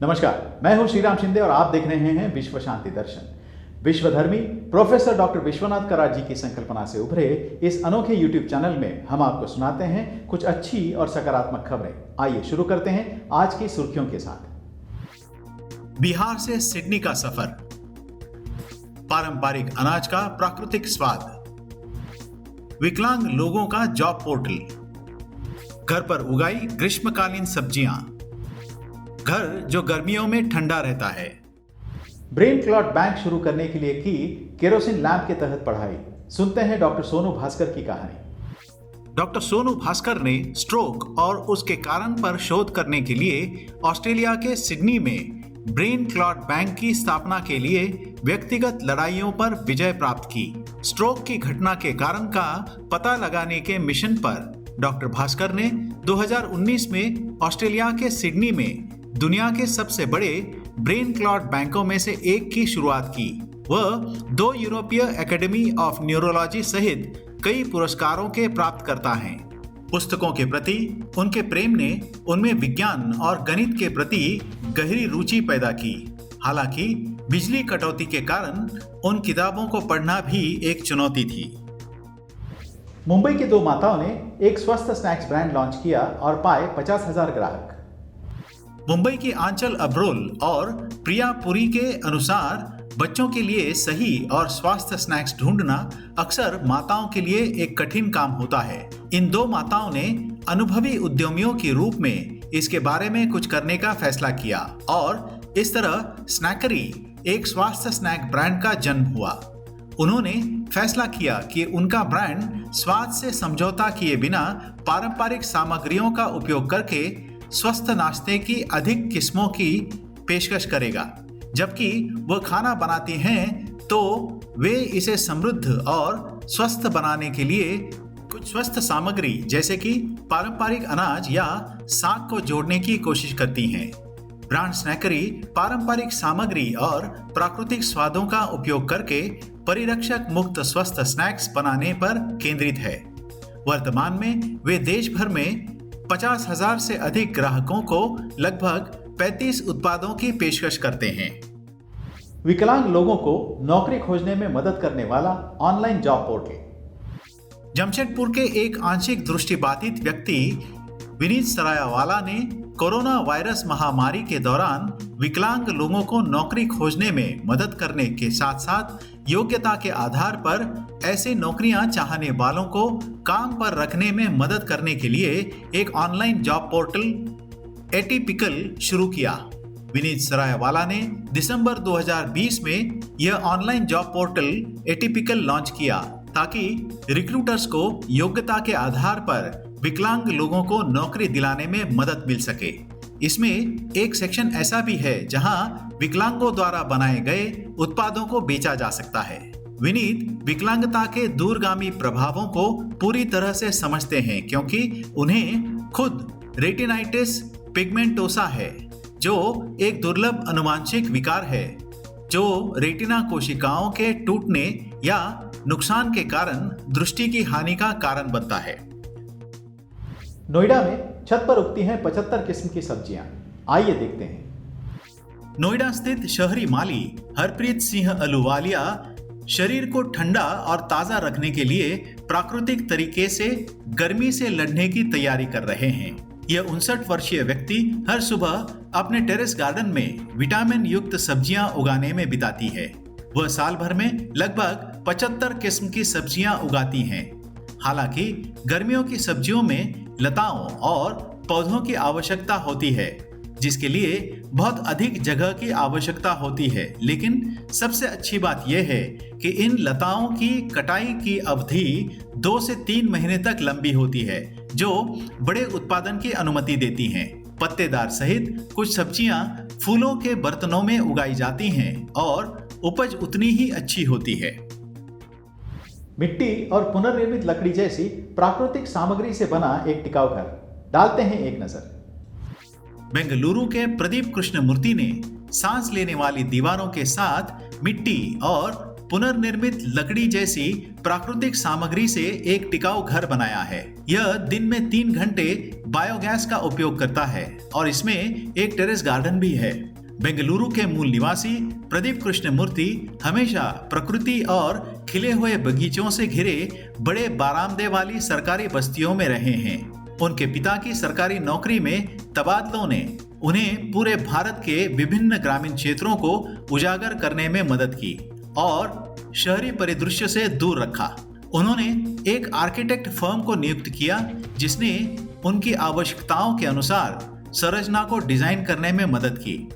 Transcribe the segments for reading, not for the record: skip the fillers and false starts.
नमस्कार, मैं हूं श्रीराम शिंदे और आप देख रहे हैं विश्व शांति दर्शन। विश्वधर्मी प्रोफेसर डॉक्टर विश्वनाथ कराड जी की संकल्पना से उभरे इस अनोखे YouTube चैनल में हम आपको सुनाते हैं कुछ अच्छी और सकारात्मक खबरें। आइए शुरू करते हैं आज की सुर्खियों के साथ। बिहार से सिडनी का सफर, पारंपरिक अनाज का प्राकृतिक स्वाद, विकलांग लोगों का जॉब पोर्टल, घर पर उगाई ग्रीष्मकालीन सब्जियां, घर जो गर्मियों में ठंडा रहता है। ब्रेन क्लॉट बैंक शुरू करने के लिए की केरोसिन लैंप के तहत पढ़ाई। सुनते हैं डॉक्टर सोनू भास्कर की कहानी। डॉक्टर सोनू भास्कर ने स्ट्रोक और उसके कारण पर शोध करने के लिए ऑस्ट्रेलिया के सिडनी में ब्रेन क्लॉट बैंक की स्थापना के लिए व्यक्तिगत लड़ाइयों पर विजय प्राप्त की। स्ट्रोक की घटना के कारण का पता लगाने के मिशन पर डॉक्टर भास्कर ने 2019 में ऑस्ट्रेलिया के सिडनी में दुनिया के सबसे बड़े ब्रेन क्लॉट बैंकों में से एक की शुरुआत की। वह 2 यूरोपीय एकेडमी ऑफ न्यूरोलॉजी सहित कई पुरस्कारों के प्राप्तकर्ता हैं। पुस्तकों के प्रति उनके प्रेम ने उनमें विज्ञान और गणित के प्रति गहरी रुचि पैदा की। हालांकि बिजली कटौती के कारण उन किताबों को पढ़ना भी एक चुनौती थी। मुंबई की 2 माताओं ने एक स्वस्थ स्नैक्स ब्रांड लॉन्च किया और पाए 50,000 ग्राहक। मुंबई की आंचल अब्रोल और प्रिया पुरी के अनुसार बच्चों के लिए सही और स्वास्थ्य स्नैक्स ढूंढना अक्सर माताओं के लिए एक कठिन काम होता है। इन 2 माताओं ने अनुभवी उद्यमियों के रूप में इसके बारे में कुछ करने का फैसला किया और इस तरह स्नैकरी, एक स्वास्थ्य स्नैक ब्रांड का जन्म हुआ। उन्होंने फैसला किया कि उनका ब्रांड स्वाद से समझौता किए बिना पारंपरिक सामग्रियों का उपयोग करके स्वस्थ नाश्ते की अधिक किस्मों की पेशकश करेगा। जबकि वह खाना बनाती हैं तो वे इसे समृद्ध और स्वस्थ बनाने के लिए कुछ स्वस्थ सामग्री जैसे कि पारंपरिक अनाज या साग को जोड़ने की कोशिश करती हैं। ब्रांड स्नैकरी पारंपरिक सामग्री और प्राकृतिक स्वादों का उपयोग करके परिरक्षक मुक्त स्वस्थ स्नैक्स बनाने पर केंद्रित है। वर्तमान में वे देश भर में 50,000 से अधिक ग्राहकों को लगभग 35 उत्पादों की पेशकश करते हैं। विकलांग लोगों को नौकरी खोजने में मदद करने वाला ऑनलाइन जॉब पोर्टल। जमशेदपुर के एक आंशिक दृष्टिबाधित व्यक्ति विनीत सरायावाला ने कोरोना वायरस महामारी के दौरान विकलांग लोगों को नौकरी खोजने में मदद करने के साथ साथ योग्यता के आधार पर ऐसे नौकरियां चाहने वालों को काम पर रखने में मदद करने के लिए एक ऑनलाइन जॉब पोर्टल एटीपिकल शुरू किया। विनीत सरायवाला ने दिसंबर 2020 में यह ऑनलाइन जॉब पोर्टल एटीपिकल लॉन्च किया ताकि रिक्रूटर्स को योग्यता के आधार पर विकलांग लोगों को नौकरी दिलाने में मदद मिल सके। इसमें एक सेक्शन ऐसा भी है जहां विकलांगों द्वारा बनाए गए उत्पादों को बेचा जा सकता है। विनीत विकलांगता के दूरगामी प्रभावों को पूरी तरह से समझते हैं क्योंकि उन्हें खुद रेटिनाइटिस पिगमेंटोसा है, जो एक दुर्लभ अनुवांशिक विकार है जो रेटिना कोशिकाओं के टूटने या नुकसान के कारण दृष्टि की हानि का कारण बनता है। नोएडा में छत पर उगती हैं 75 किस्म की सब्जियां। आइए देखते हैं। नोएडा स्थित शहरी माली हरप्रीत सिंह अहलूवालिया शरीर को ठंडा और ताजा रखने के लिए प्राकृतिक तरीके से गर्मी से लड़ने की तैयारी कर रहे हैं। यह 59 वर्षीय व्यक्ति हर सुबह अपने टेरेस गार्डन में विटामिन युक्त सब्जियां उगाने में बिताती है। वह साल भर में लगभग 75 किस्म की सब्जियां उगाती हैं। हालांकि गर्मियों की सब्जियों में लताओं और पौधों की आवश्यकता होती है, जिसके लिए बहुत अधिक जगह की आवश्यकता होती है। लेकिन सबसे अच्छी बात यह है कि इन लताओं की कटाई की अवधि 2 से 3 महीने तक लंबी होती है, जो बड़े उत्पादन की अनुमति देती हैं। पत्तेदार सहित कुछ सब्जियां फूलों के बर्तनों में उगाई जाती हैं और उपज उतनी ही अच्छी होती है। मिट्टी और पुनर्निर्मित लकड़ी जैसी प्राकृतिक सामग्री से बना एक टिकाऊ घर। डालते हैं एक नजर। बेंगलुरु के प्रदीप कृष्णमूर्ति ने सांस लेने वाली दीवारों के साथ मिट्टी और पुनर्निर्मित लकड़ी जैसी प्राकृतिक सामग्री से एक टिकाऊ घर बनाया है। यह दिन में 3 घंटे बायोगैस का उपयोग करता है और इसमें एक टेरेस गार्डन भी है। बेंगलुरु के मूल निवासी प्रदीप कृष्णमूर्ति हमेशा प्रकृति और खिले हुए बगीचों से घिरे बड़े बारामदे वाली सरकारी बस्तियों में रहे हैं। उनके पिता की सरकारी नौकरी में तबादलों ने उन्हें पूरे भारत के विभिन्न ग्रामीण क्षेत्रों को उजागर करने में मदद की और शहरी परिदृश्य से दूर रखा। उन्होंने एक आर्किटेक्ट फर्म को नियुक्त किया जिसने उनकी आवश्यकताओं के अनुसार संरचना को डिजाइन करने में मदद की।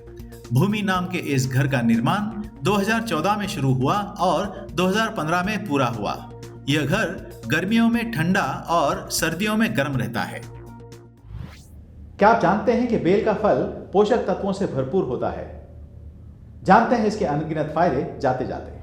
भूमि नाम के इस घर का निर्माण 2014 में शुरू हुआ और 2015 में पूरा हुआ। यह घर गर्मियों में ठंडा और सर्दियों में गर्म रहता है। क्या आप जानते हैं कि बेल का फल पोषक तत्वों से भरपूर होता है? जानते हैं इसके अनगिनत फायदे जाते जाते।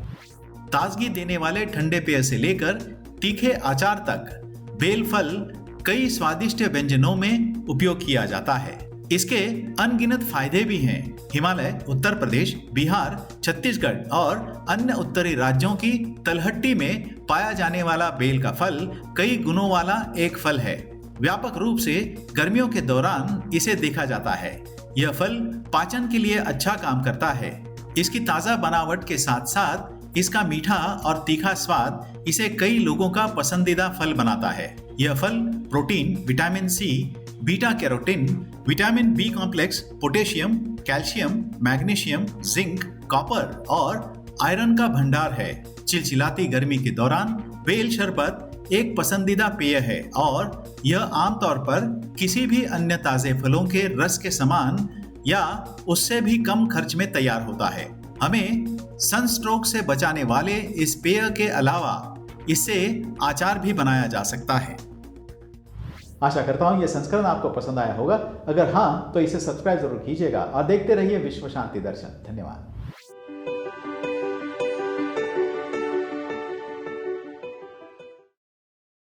ताजगी देने वाले ठंडे पेय से लेकर तीखे अचार तक बेल फल कई स्वादिष्ट व्यंजनों में उपयोग किया जाता है। इसके अनगिनत फायदे भी हैं। हिमालय, उत्तर प्रदेश, बिहार, छत्तीसगढ़ और अन्य उत्तरी राज्यों की तलहट्टी में पाया जाने वाला बेल का फल कई गुणों वाला एक फल है। व्यापक रूप से गर्मियों के दौरान इसे देखा जाता है। यह फल पाचन के लिए अच्छा काम करता है। इसकी ताजा बनावट के साथ साथ इसका मीठा और तीखा स्वाद इसे कई लोगों का पसंदीदा फल बनाता है। यह फल protein, vitamin C, beta carotene, vitamin B complex, potassium, calcium, magnesium, zinc, copper और आयरन का भंडार है। चिलचिलाती गर्मी के दौरान बेल शरबत एक पसंदीदा पेय है और यह आमतौर पर किसी भी अन्य ताजे फलों के रस के समान या उससे भी कम खर्च में तैयार होता है। हमें सनस्ट्रोक से बचाने वाले इस पेय के अलावा इससे अचार भी बनाया जा सकता है। आशा करता हूं यह संस्करण आपको पसंद आया होगा। अगर हाँ तो इसे सब्सक्राइब जरूर कीजिएगा और देखते रहिए विश्व शांति दर्शन। धन्यवाद।